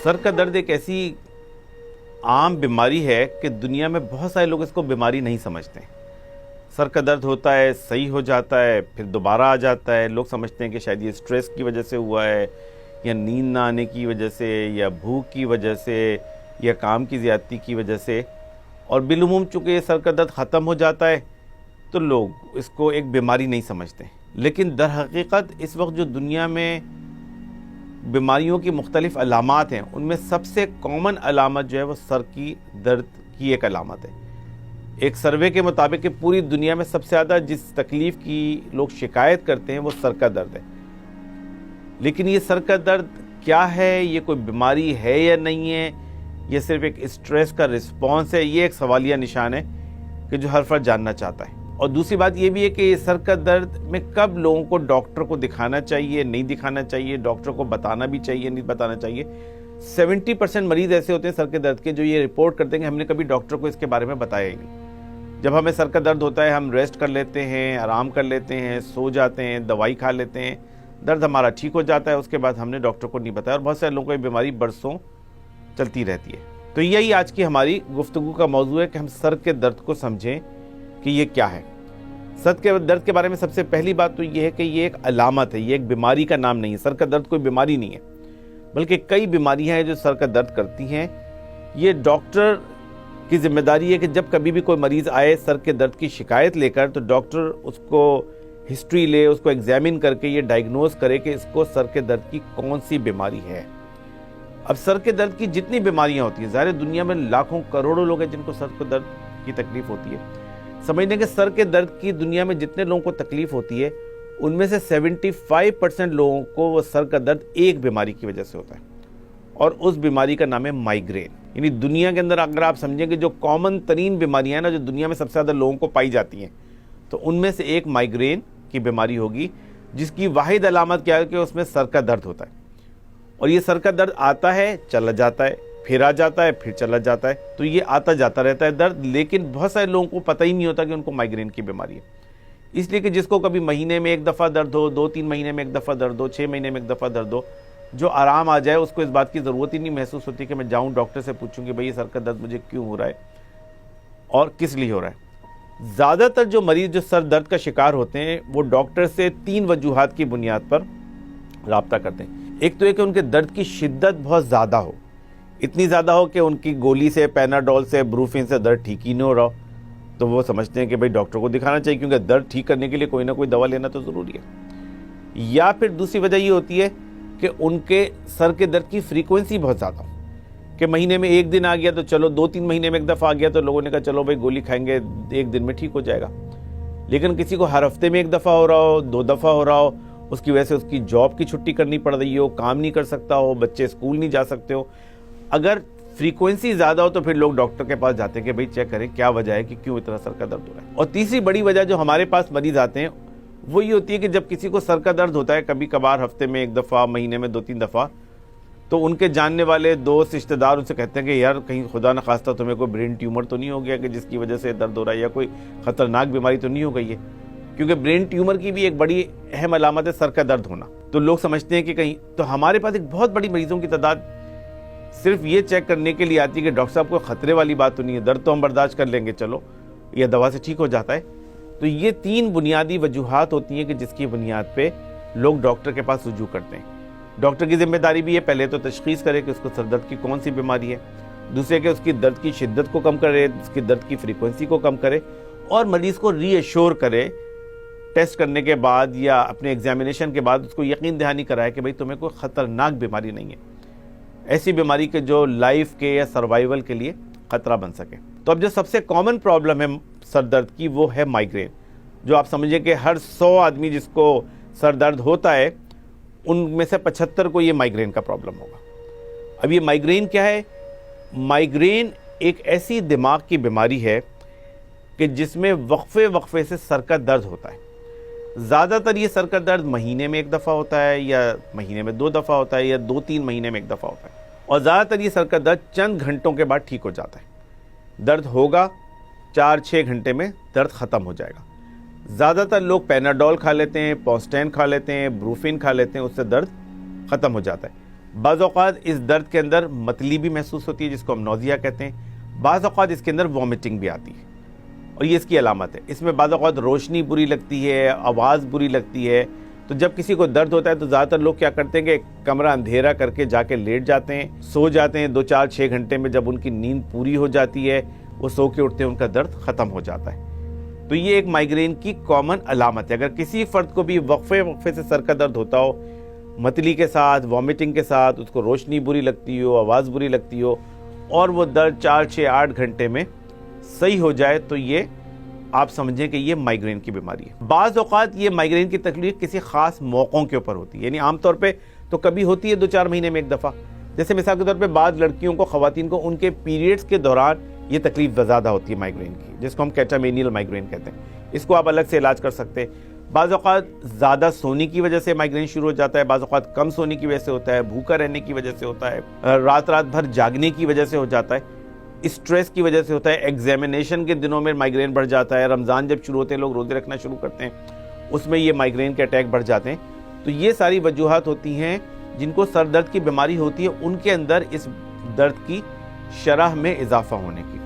سر کا درد ایک ایسی عام بیماری ہے کہ دنیا میں بہت سارے لوگ اس کو بیماری نہیں سمجھتے ہیں۔ سر کا درد ہوتا ہے، صحیح ہو جاتا ہے، پھر دوبارہ آ جاتا ہے۔ لوگ سمجھتے ہیں کہ شاید یہ سٹریس کی وجہ سے ہوا ہے، یا نیند نہ آنے کی وجہ سے، یا بھوک کی وجہ سے، یا کام کی زیادتی کی وجہ سے، اور بالعموم چونکہ یہ سر کا درد ختم ہو جاتا ہے تو لوگ اس کو ایک بیماری نہیں سمجھتے۔ لیکن در حقیقت اس وقت جو دنیا میں بیماریوں کی مختلف علامات ہیں، ان میں سب سے کامن علامت جو ہے وہ سر کی درد کی ایک علامت ہے۔ ایک سروے کے مطابق کہ پوری دنیا میں سب سے زیادہ جس تکلیف کی لوگ شکایت کرتے ہیں وہ سر کا درد ہے۔ لیکن یہ سر کا درد کیا ہے، یہ کوئی بیماری ہے یا نہیں ہے، یہ صرف ایک اسٹریس کا رسپانس ہے، یہ ایک سوالیہ نشان ہے کہ جو ہر فرد جاننا چاہتا ہے۔ اور دوسری بات یہ بھی ہے کہ یہ سر کا درد میں کب لوگوں کو ڈاکٹر کو دکھانا چاہیے، نہیں دکھانا چاہیے، ڈاکٹر کو بتانا بھی چاہیے، نہیں بتانا چاہیے۔ 70% مریض ایسے ہوتے ہیں سر کے درد کے جو یہ رپورٹ کرتے ہیں کہ ہم نے کبھی ڈاکٹر کو اس کے بارے میں بتایا ہی نہیں۔ جب ہمیں سر کا درد ہوتا ہے ہم ریسٹ کر لیتے ہیں، آرام کر لیتے ہیں، سو جاتے ہیں، دوائی کھا لیتے ہیں، درد ہمارا ٹھیک ہو جاتا ہے، اس کے بعد ہم نے ڈاکٹر کو نہیں بتایا، اور بہت سارے لوگوں کو یہ بیماری برسوں چلتی رہتی ہے۔ تو یہی آج کی ہماری گفتگو کا موضوع ہے کہ ہم سر کے درد کو سمجھیں کہ یہ کیا ہے۔ سر کے درد کے بارے میں سب سے پہلی بات تو یہ ہے کہ یہ ایک علامت ہے، یہ ایک بیماری کا نام نہیں ہے۔ سر کا درد کوئی بیماری نہیں ہے، بلکہ کئی بیماریاں ہیں جو سر کا درد کرتی ہیں۔ یہ ڈاکٹر کی ذمہ داری ہے کہ جب کبھی بھی کوئی مریض آئے سر کے درد کی شکایت لے کر، تو ڈاکٹر اس کو ہسٹری لے، اس کو ایگزامن کر کے یہ ڈائگنوز کرے کہ اس کو سر کے درد کی کون سی بیماری ہے۔ اب سر کے درد کی جتنی بیماریاں ہوتی ہیں، ظاہر دنیا میں لاکھوں کروڑوں لوگ ہیں جن کو سر کے درد کی تکلیف ہوتی ہے۔ سمجھ لیں کہ سر کے درد کی دنیا میں جتنے لوگوں کو تکلیف ہوتی ہے، ان میں سے 75% لوگوں کو وہ سر کا درد ایک بیماری کی وجہ سے ہوتا ہے، اور اس بیماری کا نام ہے مائیگرین۔ یعنی دنیا کے اندر اگر آپ سمجھیں کہ جو کامن ترین بیماریاں ہیں نا، جو دنیا میں سب سے زیادہ لوگوں کو پائی جاتی ہیں، تو ان میں سے ایک مائیگرین کی بیماری ہوگی، جس کی واحد علامت کیا ہے کہ اس میں سر کا درد ہوتا ہے، اور یہ سر کا درد آتا ہے، چلا جاتا ہے، پھر آ جاتا ہے، پھر چلا جاتا ہے۔ تو یہ آتا جاتا رہتا ہے درد، لیکن بہت سارے لوگوں کو پتہ ہی نہیں ہوتا کہ ان کو مائیگرین کی بیماری ہے۔ اس لیے کہ جس کو کبھی مہینے میں ایک دفعہ درد ہو، 2-3 مہینے میں ایک دفعہ درد ہو، 6 مہینے میں ایک دفعہ درد ہو، جو آرام آ جائے اس کو اس بات کی ضرورت ہی نہیں محسوس ہوتی کہ میں جاؤں ڈاکٹر سے پوچھوں کہ بھئی یہ سر کا درد مجھے کیوں ہو رہا ہے اور کس لیے ہو رہا ہے۔ زیادہ تر جو مریض جو سر درد کا شکار ہوتے ہیں وہ ڈاکٹر سے 3 وجوہات کی بنیاد پر رابطہ کرتے ہیں۔ ایک تو یہ کہ ان کے درد کی شدت بہت زیادہ ہو، اتنی زیادہ ہو کہ ان کی گولی سے، پیناڈول سے، بروفین سے درد ٹھیک ہی نہیں ہو رہا ہو، تو وہ سمجھتے ہیں کہ بھئی ڈاکٹر کو دکھانا چاہیے، کیونکہ درد ٹھیک کرنے کے لیے کوئی نہ کوئی دوا لینا تو ضروری ہے۔ یا پھر دوسری وجہ یہ ہوتی ہے کہ ان کے سر کے درد کی فریکوینسی بہت زیادہ ہو، کہ مہینے میں ایک دن آ گیا تو چلو، 2-3 مہینے میں ایک دفعہ آ گیا تو لوگوں نے کہا چلو بھئی گولی کھائیں گے، ایک دن میں ٹھیک ہو جائے گا۔ لیکن کسی کو ہر ہفتے میں ایک دفعہ ہو رہا ہو، 2 دفعہ ہو رہا ہو، اس کی وجہ سے اس کی جاب کی چھٹی کرنی پڑ رہی ہو، کام نہیں کر سکتا ہو، بچے اسکول نہیں جا سکتے ہو، اگر فریکوینسی زیادہ ہو تو پھر لوگ ڈاکٹر کے پاس جاتے ہیں کہ بھئی چیک کریں کیا وجہ ہے کہ کیوں اتنا سر کا درد ہو رہا ہے۔ اور تیسری بڑی وجہ جو ہمارے پاس مریض آتے ہیں وہ یہ ہوتی ہے کہ جب کسی کو سر کا درد ہوتا ہے، کبھی کبھار ہفتے میں ایک دفعہ، مہینے میں 2-3 دفعہ، تو ان کے جاننے والے دوست رشتہ دار ان سے کہتے ہیں کہ یار کہیں خدا نخواستہ تمہیں کوئی برین ٹیومر تو نہیں ہو گیا کہ جس کی وجہ سے درد ہو رہا ہے، یا کوئی خطرناک بیماری تو نہیں ہو گئی ہے، کیونکہ برین ٹیومر کی بھی ایک بڑی اہم علامت ہے سر کا درد ہونا۔ تو لوگ سمجھتے ہیں کہ کہیں، تو ہمارے پاس ایک بہت بڑی مریضوں کی تعداد صرف یہ چیک کرنے کے لیے آتی ہے کہ ڈاکٹر صاحب کوئی خطرے والی بات تو نہیں ہے، درد تو ہم برداشت کر لیں گے، چلو یا دوا سے ٹھیک ہو جاتا ہے۔ تو یہ 3 بنیادی وجوہات ہوتی ہیں کہ جس کی بنیاد پہ لوگ ڈاکٹر کے پاس رجوع کرتے ہیں۔ ڈاکٹر کی ذمہ داری بھی ہے پہلے تو تشخیص کرے کہ اس کو سر درد کی کون سی بیماری ہے، دوسرے کہ اس کی درد کی شدت کو کم کرے، اس کی درد کی فریکوینسی کو کم کرے، اور مریض کو ری ایشور کرے ٹیسٹ کرنے کے بعد یا اپنے ایگزامینیشن کے بعد، اس کو یقین دہانی کرائے کہ بھئی تمہیں کوئی خطرناک بیماری نہیں ہے، ایسی بیماری کہ جو لائف کے یا سروائیول کے لیے خطرہ بن سکے۔ تو اب جو سب سے کامن پرابلم ہے سر درد کی وہ ہے مائیگرین، جو آپ سمجھیں کہ ہر 100 آدمی جس کو سر درد ہوتا ہے ان میں سے 75 کو یہ مائیگرین کا پرابلم ہوگا۔ اب یہ مائیگرین کیا ہے؟ مائیگرین ایک ایسی دماغ کی بیماری ہے کہ جس میں وقفے سے سر کا درد ہوتا ہے۔ زیادہ تر یہ سر کا درد مہینے میں ایک دفعہ ہوتا ہے، یا مہینے میں 2 دفعہ ہوتا ہے، یا 2-3 مہینے میں ایک دفعہ ہوتا ہے، اور زیادہ تر یہ سر کا درد چند گھنٹوں کے بعد ٹھیک ہو جاتا ہے۔ درد ہوگا، 4-6 گھنٹے میں درد ختم ہو جائے گا۔ زیادہ تر لوگ پیناڈول کھا لیتے ہیں، پوسٹین کھا لیتے ہیں، بروفین کھا لیتے ہیں، اس سے درد ختم ہو جاتا ہے۔ بعض اوقات اس درد کے اندر متلی بھی محسوس ہوتی ہے جس کو ہم نوزیا کہتے ہیں، بعض اوقات اس کے اندر وامٹنگ بھی آتی ہے اور یہ اس کی علامت ہے۔ اس میں بعض اوقات روشنی بری لگتی ہے، آواز بری لگتی ہے۔ تو جب کسی کو درد ہوتا ہے تو زیادہ تر لوگ کیا کرتے ہیں کہ کمرہ اندھیرا کر کے جا کے لیٹ جاتے ہیں، سو جاتے ہیں 2-4-6 گھنٹے میں۔ جب ان کی نیند پوری ہو جاتی ہے وہ سو کے اٹھتے ہیں، ان کا درد ختم ہو جاتا ہے۔ تو یہ ایک مائیگرین کی کامن علامت ہے۔ اگر کسی فرد کو بھی وقفے سے سر کا درد ہوتا ہو، متلی کے ساتھ، وامٹنگ کے ساتھ، اس کو روشنی بری لگتی ہو، آواز بری لگتی ہو اور وہ درد 4-6-8 گھنٹے میں صحیح ہو جائے، تو یہ آپ سمجھیں کہ یہ مائیگرین کی بیماری ہے۔ بعض اوقات یہ مائیگرین کی تکلیف کسی خاص موقعوں کے اوپر ہوتی ہے، یعنی عام طور پہ تو کبھی ہوتی ہے 2-4 مہینے میں ایک دفعہ۔ جیسے مثال کے طور پہ بعض لڑکیوں کو، خواتین کو ان کے پیریڈز کے دوران یہ تکلیف زیادہ ہوتی ہے مائیگرین کی، جس کو ہم کیٹامینیل مائیگرین کہتے ہیں۔ اس کو آپ الگ سے علاج کر سکتے ہیں۔ بعض اوقات زیادہ سونے کی وجہ سے مائیگرین شروع ہو جاتا ہے، بعض اوقات کم سونے کی وجہ سے ہوتا ہے، بھوکا رہنے کی وجہ سے ہوتا ہے، رات بھر جاگنے کی وجہ سے ہو جاتا ہے، اسٹریس کی وجہ سے ہوتا ہے، ایگزامینیشن کے دنوں میں مائیگرین بڑھ جاتا ہے، رمضان جب شروع ہوتے ہیں، لوگ روزے رکھنا شروع کرتے ہیں، اس میں یہ مائیگرین کے اٹیک بڑھ جاتے ہیں۔ تو یہ ساری وجوہات ہوتی ہیں جن کو سر درد کی بیماری ہوتی ہے، ان کے اندر اس درد کی شرح میں اضافہ ہونے کی،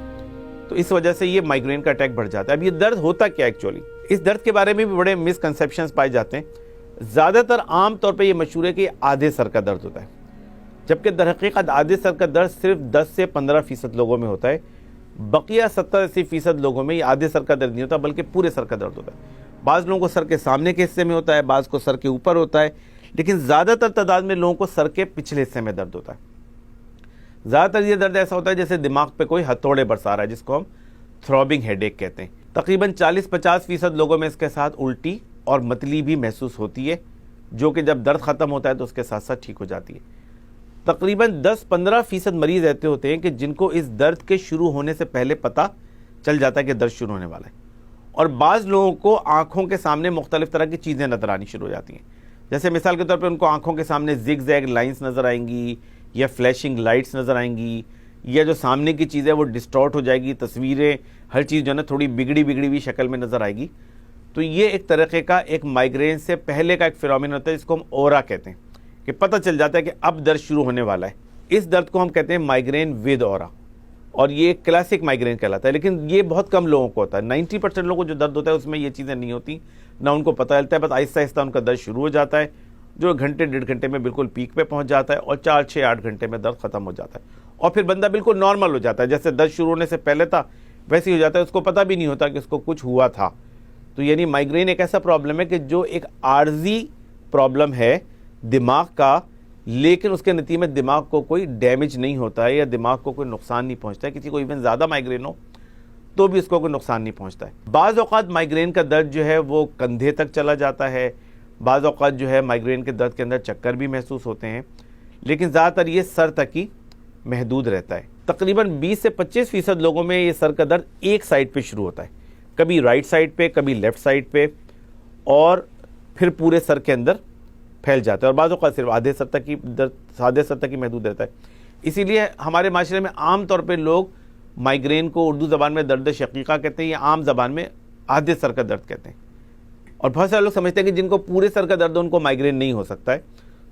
تو اس وجہ سے یہ مائیگرین کا اٹیک بڑھ جاتا ہے۔ اب یہ درد ہوتا کیا ایکچولی؟ اس درد کے بارے میں بھی بڑے مسکنسیپشنز پائے جاتے ہیں۔ زیادہ تر عام طور پہ یہ مشہور ہے کہ یہ آدھے سر کا درد ہوتا ہے، جبکہ در حقیقت آدھے سر کا درد صرف 10 سے 15% لوگوں میں ہوتا ہے۔ بقیہ 70-80% لوگوں میں یہ آدھے سر کا درد نہیں ہوتا بلکہ پورے سر کا درد ہوتا ہے۔ بعض لوگوں کو سر کے سامنے کے حصے میں ہوتا ہے، بعض کو سر کے اوپر ہوتا ہے، لیکن زیادہ تر تعداد میں لوگوں کو سر کے پچھلے حصے میں درد ہوتا ہے۔ زیادہ تر یہ درد ایسا ہوتا ہے جیسے دماغ پہ کوئی ہتھوڑے برسا رہا ہے، جس کو ہم تھروبنگ ہیڈ ایک کہتے ہیں۔ تقریباً 40-50% لوگوں میں اس کے ساتھ الٹی اور متلی بھی محسوس ہوتی ہے، جو کہ جب درد ختم ہوتا ہے تو اس کے ساتھ ساتھ ٹھیک ہو جاتی ہے۔ تقریباً 10-15% مریض ایسے ہوتے ہیں کہ جن کو اس درد کے شروع ہونے سے پہلے پتہ چل جاتا ہے کہ درد شروع ہونے والا ہے، اور بعض لوگوں کو آنکھوں کے سامنے مختلف طرح کی چیزیں نظر آنی شروع ہو جاتی ہیں۔ جیسے مثال کے طور پہ ان کو آنکھوں کے سامنے زگ زیگ لائنز نظر آئیں گی، یا فلیشنگ لائٹس نظر آئیں گی، یا جو سامنے کی چیز ہے وہ ڈسٹارٹ ہو جائے گی، تصویریں، ہر چیز جو ہے نا تھوڑی بگڑی ہوئی شکل میں نظر آئے گی۔ تو یہ ایک طریقے کا ایک مائیگرین سے پہلے کا ایک فینومین ہوتا ہے جس کو ہم اورا کہتے ہیں، کہ پتہ چل جاتا ہے کہ اب درد شروع ہونے والا ہے۔ اس درد کو ہم کہتے ہیں مائیگرین ود اورا، اور یہ ایک کلاسک مائیگرین کہلاتا ہے، لیکن یہ بہت کم لوگوں کو ہوتا ہے۔ 90% لوگوں کو جو درد ہوتا ہے اس میں یہ چیزیں نہیں ہوتی، نہ ان کو پتہ چلتا ہے، بس آہستہ آہستہ ان کا درد شروع ہو جاتا ہے، جو گھنٹے 1.5 گھنٹے میں بالکل پیک پہ پہنچ جاتا ہے، اور 4-6-8 گھنٹے میں درد ختم ہو جاتا ہے، اور پھر بندہ بالکل نارمل ہو جاتا ہے، جیسے درد شروع ہونے سے پہلے تھا ویسے ہی ہو جاتا ہے، اس کو پتہ بھی نہیں ہوتا کہ اس کو کچھ ہوا تھا۔ تو یعنی مائیگرین ایک ایسا پرابلم ہے کہ جو ایک عارضی پرابلم ہے دماغ کا، لیکن اس کے نتیجے میں دماغ کو کوئی ڈیمیج نہیں ہوتا ہے، یا دماغ کو کوئی نقصان نہیں پہنچتا ہے۔ کسی کو ایون زیادہ مائیگرین ہو تو بھی اس کو کوئی نقصان نہیں پہنچتا ہے۔ بعض اوقات مائیگرین کا درد جو ہے وہ کندھے تک چلا جاتا ہے، بعض اوقات جو ہے مائیگرین کے درد کے اندر چکر بھی محسوس ہوتے ہیں، لیکن زیادہ تر یہ سر تک ہی محدود رہتا ہے۔ تقریباً 20-25% لوگوں میں یہ سر کا درد ایک سائڈ پہ شروع ہوتا ہے، کبھی رائٹ سائڈ پہ، کبھی لیفٹ سائڈ پہ، اور پھر پورے سر کے اندر پھیل جاتا ہے، اور بعض اوقات صرف آدھے سر تک ہی محدود رہتا ہے۔ اسی لیے ہمارے معاشرے میں عام طور پہ لوگ مائیگرین کو اردو زبان میں درد شقیقہ کہتے ہیں، یا عام زبان میں آدھے سر کا درد کہتے ہیں، اور بہت سارے لوگ سمجھتے ہیں کہ جن کو پورے سر کا درد ہو ان کو مائیگرین نہیں ہو سکتا ہے،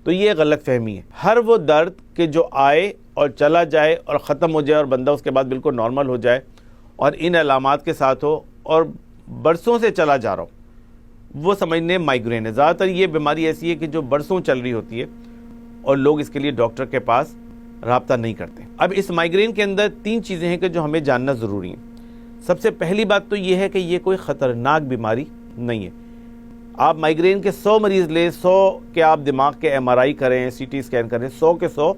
تو یہ غلط فہمی ہے۔ ہر وہ درد کہ جو آئے اور چلا جائے اور ختم ہو جائے اور بندہ اس کے بعد بالکل نارمل ہو جائے اور ان علامات کے ساتھ ہو اور برسوں سے چلا جا رہا ہو، وہ سمجھنے مائیگرین ہے۔ زیادہ تر یہ بیماری ایسی ہے کہ جو برسوں چل رہی ہوتی ہے اور لوگ اس کے لیے ڈاکٹر کے پاس رابطہ نہیں کرتے۔ اب اس مائیگرین کے اندر 3 چیزیں ہیں کہ جو ہمیں جاننا ضروری ہیں۔ سب سے پہلی بات تو یہ ہے کہ یہ کوئی خطرناک بیماری نہیں ہے۔ آپ مائیگرین کے 100 مریض لیں، 100 کے آپ دماغ کے MRI کریں، CT اسکین کریں، 100 کے 100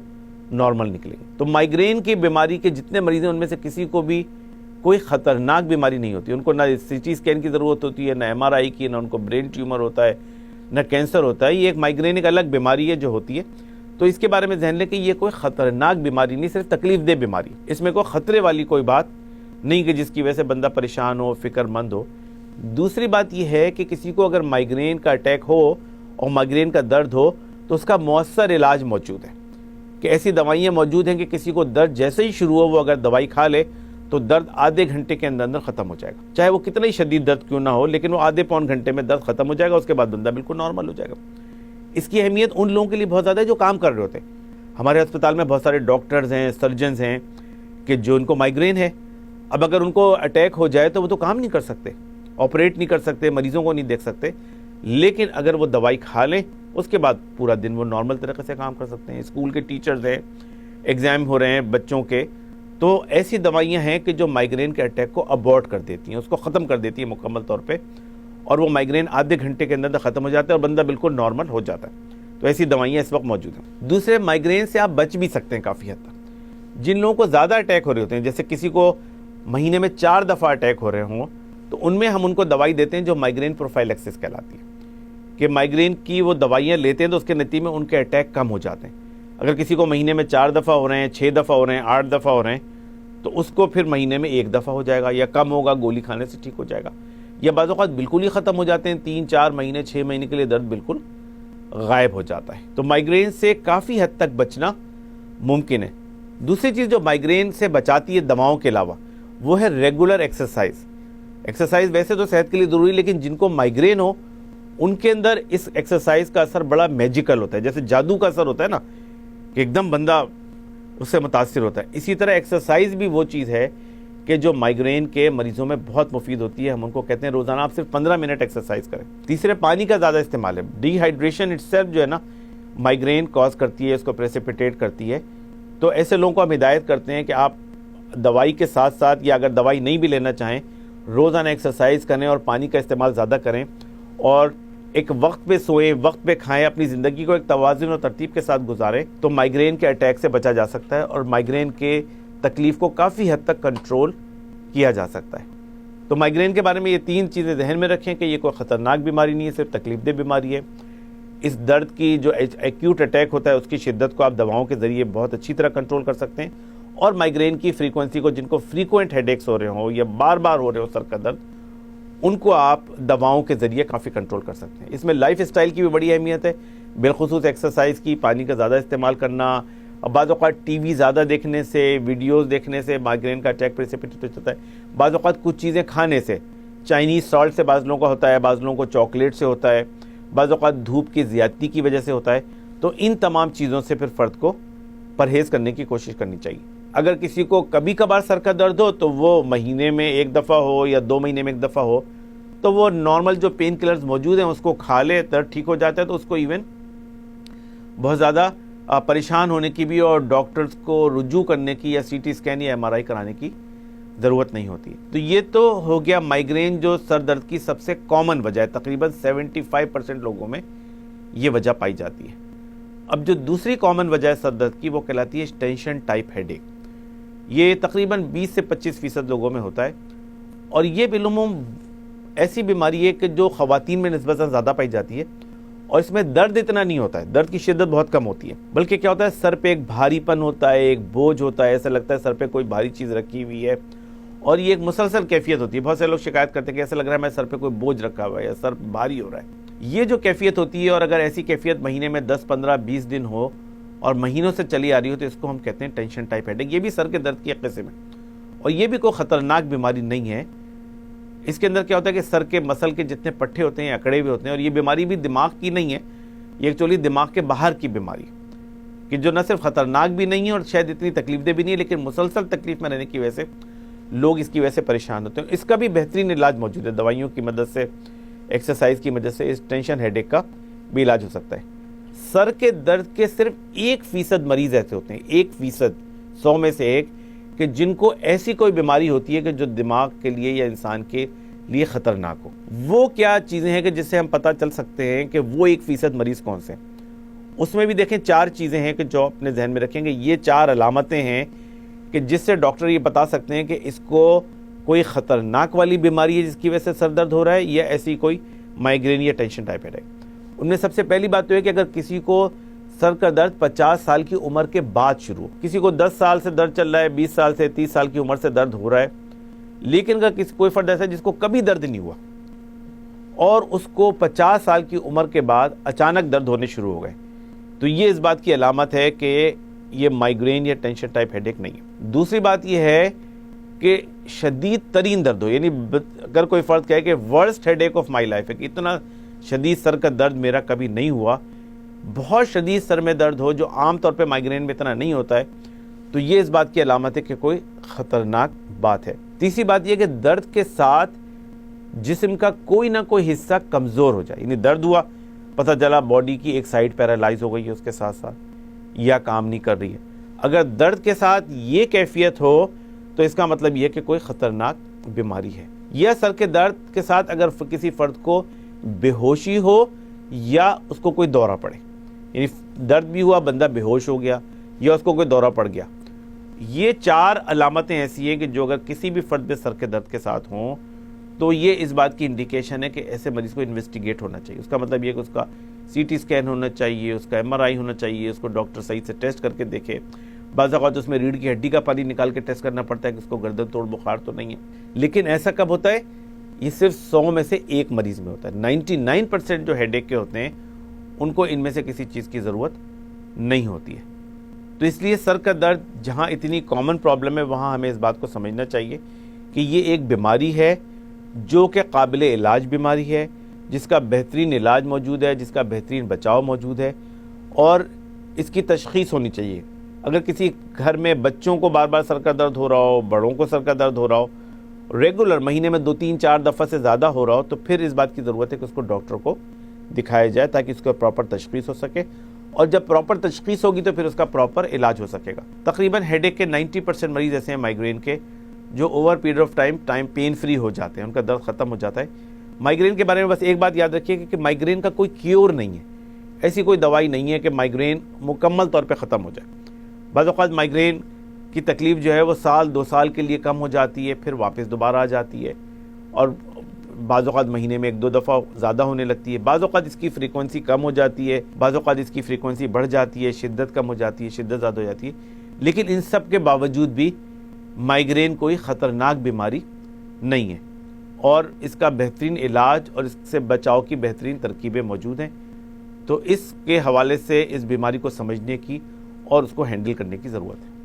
نارمل نکلیں گے۔ تو مائیگرین کی بیماری کے جتنے مریض ہیں ان میں سے کسی کو بھی کوئی خطرناک بیماری نہیں ہوتی، ان کو نہ CT اسکین کی ضرورت ہوتی ہے، نہ MRI کی، نہ ان کو برین ٹیومر ہوتا ہے، نہ کینسر ہوتا ہے۔ یہ ایک مائیگرین ایک الگ بیماری ہے جو ہوتی ہے، تو اس کے بارے میں ذہن لیں کہ یہ کوئی خطرناک بیماری نہیں، صرف تکلیف دہ بیماری۔ اس میں کوئی خطرے والی کوئی بات نہیں کہ جس کی وجہ سے بندہ پریشان ہو، فکر مند ہو۔ دوسری بات یہ ہے کہ کسی کو اگر مائیگرین کا اٹیک ہو اور مائیگرین کا درد ہو تو اس کا مؤثر علاج موجود ہے، کہ ایسی دوائیاں موجود ہیں کہ کسی کو درد جیسے ہی شروع ہو وہ اگر دوائی کھا لے تو درد آدھے گھنٹے کے اندر ختم ہو جائے گا، چاہے وہ کتنا ہی شدید درد کیوں نہ ہو، لیکن وہ آدھے پون گھنٹے میں درد ختم ہو جائے گا، اس کے بعد بندہ بالکل نارمل ہو جائے گا۔ اس کی اہمیت ان لوگوں کے لیے بہت زیادہ ہے جو کام کر رہے ہوتے ہیں۔ ہمارے ہسپتال میں بہت سارے ڈاکٹرز ہیں، سرجنز ہیں کہ جو ان کو مائیگرین ہے. اب اگر ان کو اٹیک ہو جائے تو وہ تو کام نہیں کر سکتے، آپریٹ نہیں کر سکتے، مریضوں کو نہیں دیکھ سکتے. لیکن اگر وہ دوائی کھا لیں اس کے بعد پورا دن وہ نارمل طریقے سے کام کر سکتے ہیں. اسکول کے ٹیچرز ہیں، ایگزام ہو رہے ہیں بچوں کے، تو ایسی دوائیاں ہیں کہ جو مائیگرین کے اٹیک کو ابورٹ کر دیتی ہیں، اس کو ختم کر دیتی ہیں مکمل طور پہ، اور وہ مائیگرین آدھے گھنٹے کے اندر ختم ہو جاتا ہے اور بندہ بالکل نارمل ہو جاتا ہے. تو ایسی دوائیاں اس وقت موجود ہیں. دوسرے، مائیگرین سے آپ بچ بھی سکتے ہیں کافی حد تک. جن لوگوں کو زیادہ اٹیک ہو رہے ہوتے ہیں، جیسے کسی کو مہینے میں 4 دفعہ اٹیک ہو رہے ہوں، تو ان میں ہم ان کو دوائی دیتے ہیں جو مائیگرین پروفائلیکسس کہلاتی ہے، کہ مائیگرین کی وہ دوائیاں لیتے ہیں تو اس کے نتیجے میں ان کے اٹیک کم ہو جاتے ہیں. اگر کسی کو مہینے میں 4 دفعہ ہو رہے ہیں، 6 دفعہ ہو رہے ہیں، 8 دفعہ ہو رہے ہیں، تو اس کو پھر مہینے میں 1 دفعہ ہو جائے گا یا کم ہوگا، گولی کھانے سے ٹھیک ہو جائے گا. یا بعض اوقات بالکل ہی ختم ہو جاتے ہیں، 3-4 مہینے 6 مہینے کے لیے درد بالکل غائب ہو جاتا ہے. تو مائیگرین سے کافی حد تک بچنا ممکن ہے. دوسری چیز جو مائیگرین سے بچاتی ہے دواؤں کے علاوہ، وہ ہے ریگولر ایکسرسائز. ایکسرسائز ویسے تو صحت کے لیے ضروری، لیکن جن کو مائیگرین ہو ان کے اندر اس ایکسرسائز کا اثر بڑا میجیکل ہوتا ہے، جیسے جادو کا اثر ہوتا ہے نا، کہ ایک دم بندہ اس سے متاثر ہوتا ہے. اسی طرح ایکسرسائز بھی وہ چیز ہے کہ جو مائیگرین کے مریضوں میں بہت مفید ہوتی ہے. ہم ان کو کہتے ہیں روزانہ آپ صرف 15 منٹ ایکسرسائز کریں. تیسرے، پانی کا زیادہ استعمال ہے. ڈی ہائیڈریشن اٹ سیلف جو ہے نا مائیگرین کاز کرتی ہے، اس کو پریسیپیٹیٹ کرتی ہے. تو ایسے لوگوں کو ہم ہدایت کرتے ہیں کہ آپ دوائی کے ساتھ ساتھ، یا اگر دوائی نہیں بھی لینا چاہیں، روزانہ ایکسرسائز کریں اور پانی کا استعمال زیادہ کریں، اور ایک وقت پہ سوئیں، وقت پہ کھائیں، اپنی زندگی کو ایک توازن اور ترتیب کے ساتھ گزاریں. تو مائیگرین کے اٹیک سے بچا جا سکتا ہے اور مائیگرین کے تکلیف کو کافی حد تک کنٹرول کیا جا سکتا ہے. تو مائیگرین کے بارے میں یہ 3 چیزیں ذہن میں رکھیں کہ یہ کوئی خطرناک بیماری نہیں ہے، صرف تکلیف دہ بیماری ہے. اس درد کی جو ایکیوٹ اٹیک ہوتا ہے اس کی شدت کو آپ دواؤں کے ذریعے بہت اچھی طرح کنٹرول کر سکتے ہیں. اور مائیگرین کی فریکوینسی کو، جن کو فریکوینٹ ہیڈ ایکس ہو رہے ہوں یا بار بار ہو رہے ہو سر کا درد، ان کو آپ دواؤں کے ذریعے کافی کنٹرول کر سکتے ہیں. اس میں لائف اسٹائل کی بھی بڑی اہمیت ہے، بالخصوص ایکسرسائز کی، پانی کا زیادہ استعمال کرنا. اب بعض اوقات ٹی وی زیادہ دیکھنے سے، ویڈیوز دیکھنے سے مائیگرین کا اٹیک پریسیپیٹیٹ ہو جاتا ہے. بعض اوقات کچھ چیزیں کھانے سے، چائنیز سالٹ سے بعض لوگوں کا ہوتا ہے، بعض لوگوں کو چاکلیٹ سے ہوتا ہے، بعض اوقات دھوپ کی زیادتی کی وجہ سے ہوتا ہے. تو ان تمام چیزوں سے پھر فرد کو پرہیز کرنے کی کوشش کرنی چاہیے. اگر کسی کو کبھی کبھار سر کا درد ہو تو وہ مہینے میں 1 دفعہ ہو یا 2 مہینے میں 1 دفعہ ہو، تو وہ نارمل جو پین کلرز موجود ہیں اس کو کھا لے، درد ٹھیک ہو جاتا ہے. تو اس کو ایون بہت زیادہ پریشان ہونے کی بھی اور ڈاکٹرز کو رجوع کرنے کی یا سی ٹی اسکین یا MRI کرانے کی ضرورت نہیں ہوتی. تو یہ تو ہو گیا مائیگرین جو سر درد کی سب سے کامن وجہ ہے. تقریباً 75% لوگوں میں یہ وجہ پائی جاتی ہے. اب جو دوسری کامن وجہ ہے سر درد کی، وہ کہلاتی ہے ٹینشن ٹائپ ہیڈ ایک. یہ تقریباً 20 سے 25% لوگوں میں ہوتا ہے، اور یہ بالعموم ایسی بیماری ہے کہ جو خواتین میں نسبتاً زیادہ پائی جاتی ہے، اور اس میں درد اتنا نہیں ہوتا ہے، درد کی شدت بہت کم ہوتی ہے. بلکہ کیا ہوتا ہے، سر پہ ایک بھاری پن ہوتا ہے، ایک بوجھ ہوتا ہے، ایسا لگتا ہے سر پہ کوئی بھاری چیز رکھی ہوئی ہے، اور یہ ایک مسلسل کیفیت ہوتی ہے. بہت سے لوگ شکایت کرتے ہیں کہ ایسا لگ رہا ہے میں سر پہ کوئی بوجھ رکھا ہوا ہے یا سر بھاری ہو رہا ہے. یہ جو کیفیت ہوتی ہے، اور اگر ایسی کیفیت مہینے میں 10 15 20 دن ہو اور مہینوں سے چلی آ رہی ہو، تو اس کو ہم کہتے ہیں ٹینشن ٹائپ ہیڈ ایک. یہ بھی سر کے درد کی ایک قسم ہے، اور یہ بھی کوئی خطرناک بیماری نہیں ہے. اس کے اندر کیا ہوتا ہے کہ سر کے مسل کے جتنے پٹھے ہوتے ہیں اکڑے ہوئے ہوتے ہیں، اور یہ بیماری بھی دماغ کی نہیں ہے، یہ ایکچولی دماغ کے باہر کی بیماری، کہ جو نہ صرف خطرناک بھی نہیں ہے اور شاید اتنی تکلیف دہ بھی نہیں ہے، لیکن مسلسل تکلیف میں رہنے کی وجہ سے لوگ اس کی وجہ سے پریشان ہوتے ہیں. اس کا بھی بہترین علاج موجود ہے، دوائیوں کی مدد سے، ایکسرسائز کی مدد سے اس ٹینشن ہیڈ ایک کا بھی علاج ہو سکتا ہے. سر کے درد کے صرف 1% مریض ایسے ہوتے ہیں، 1%، 100 میں سے 1، کہ جن کو ایسی کوئی بیماری ہوتی ہے کہ جو دماغ کے لیے یا انسان کے لیے خطرناک ہو. وہ کیا چیزیں ہیں کہ جس سے ہم پتہ چل سکتے ہیں کہ وہ 1% مریض کون سے ہیں؟ اس میں بھی دیکھیں 4 چیزیں ہیں کہ جو اپنے ذہن میں رکھیں گے. یہ 4 علامتیں ہیں کہ جس سے ڈاکٹر یہ بتا سکتے ہیں کہ اس کو کوئی خطرناک والی بیماری ہے جس کی وجہ سے سر درد ہو رہا ہے، یا ایسی کوئی مائیگرین یا ٹینشن ٹائپ ہیڈ ایک. ان میں سب سے پہلی بات تو ہے کہ اگر کسی کو سر کا درد 50 سال کی عمر کے بعد شروع ہو، کسی کو 10 سال سے درد چل رہا ہے، 20 سال سے 30 سال کی عمر سے درد ہو رہا ہے، لیکن اگر کوئی فرد ایسا ہے جس کو کبھی درد نہیں ہوا اور اس کو 50 سال کی عمر کے بعد اچانک درد ہونے شروع ہو گئے، تو یہ اس بات کی علامت ہے کہ یہ مائیگرین یا ٹینشن ٹائپ ہیڈ ایک نہیں ہے. دوسری بات یہ ہے کہ شدید ترین درد ہو، یعنی اگر کوئی فرد کہے کہ ورسٹ ہیڈ ایک آف مائی لائف ہے، کہ اتنا شدید سر کا درد میرا کبھی نہیں ہوا، بہت شدید سر میں درد ہو جو عام طور پہ مائیگرین میں اتنا نہیں ہوتا ہے تو یہ اس بات کی علامت ہے کہ کوئی خطرناک بات ہے۔ تیسری بات یہ کہ درد کے ساتھ جسم کا کوئی نہ کوئی حصہ کمزور ہو جائے، یعنی درد ہوا، پتہ چلا باڈی کی ایک سائیڈ پیرالائز ہو گئی ہے اس کے ساتھ ساتھ یا کام نہیں کر رہی ہے۔ اگر درد کے ساتھ یہ کیفیت ہو تو اس کا مطلب یہ کہ کوئی خطرناک بیماری ہے۔ یا سر کے درد کے ساتھ اگر کسی فرد کو بے ہوشی ہو یا اس کو کوئی دورہ پڑے، یعنی درد بھی ہوا، بندہ بے ہوش ہو گیا یا اس کو کوئی دورہ پڑ گیا، یہ 4 علامتیں ایسی ہیں کہ جو اگر کسی بھی فرد میں سر کے درد کے ساتھ ہوں تو یہ اس بات کی انڈیکیشن ہے کہ ایسے مریض کو انویسٹیگیٹ ہونا چاہیے۔ اس کا مطلب یہ کہ اس کا سی ٹی اسکین ہونا چاہیے، اس کا MRI ہونا چاہیے، اس کو ڈاکٹر صحیح سے ٹیسٹ کر کے دیکھے۔ بعض اوقات اس میں ریڑھ کی ہڈی کا پانی نکال کے ٹیسٹ کرنا پڑتا ہے کہ اس کو گردن توڑ بخار تو نہیں ہے، لیکن ایسا کب ہوتا ہے؟ یہ صرف 100 میں سے 1 مریض میں ہوتا ہے۔ 99% جو ہیڈ ایک کے ہوتے ہیں ان کو ان میں سے کسی چیز کی ضرورت نہیں ہوتی ہے۔ تو اس لیے سر کا درد جہاں اتنی کامن پرابلم ہے وہاں ہمیں اس بات کو سمجھنا چاہیے کہ یہ ایک بیماری ہے جو کہ قابل علاج بیماری ہے، جس کا بہترین علاج موجود ہے، جس کا بہترین بچاؤ موجود ہے، اور اس کی تشخیص ہونی چاہیے۔ اگر کسی گھر میں بچوں کو بار بار سر کا درد ہو رہا ہو، بڑوں کو سر کا درد ہو رہا ہو، ریگولر مہینے میں 2 3 4 دفعہ سے زیادہ ہو رہا ہو، تو پھر اس بات کی ضرورت ہے کہ اس کو ڈاکٹر کو دکھایا جائے تاکہ اس کا پراپر تشخیص ہو سکے، اور جب پراپر تشخیص ہوگی تو پھر اس کا پراپر علاج ہو سکے گا۔ تقریباً ہیڈ ایک کے 90% مریض ایسے ہیں مائیگرین کے جو over period of time pain free ہو جاتے ہیں، ان کا درد ختم ہو جاتا ہے۔ مائیگرین کے بارے میں بس ایک بات یاد رکھیے کہ مائیگرین کا کوئی کیور نہیں ہے، ایسی کوئی دوائی نہیں ہے کہ مائیگرین مکمل طور پہ ختم ہو جائے۔ بعض اوقات مائیگرین کی تکلیف جو ہے وہ 1 2 سال کے لیے کم ہو جاتی ہے، پھر واپس دوبارہ آ جاتی ہے، اور بعض اوقات مہینے میں 1 2 دفعہ زیادہ ہونے لگتی ہے۔ بعض اوقات اس کی فریکوینسی کم ہو جاتی ہے، بعض اوقات اس کی فریکوینسی بڑھ جاتی ہے، شدت کم ہو جاتی ہے، شدت زیادہ ہو جاتی ہے، لیکن ان سب کے باوجود بھی مائیگرین کوئی خطرناک بیماری نہیں ہے، اور اس کا بہترین علاج اور اس سے بچاؤ کی بہترین ترکیبیں موجود ہیں۔ تو اس کے حوالے سے اس بیماری کو سمجھنے کی اور اس کو ہینڈل کرنے کی ضرورت ہے۔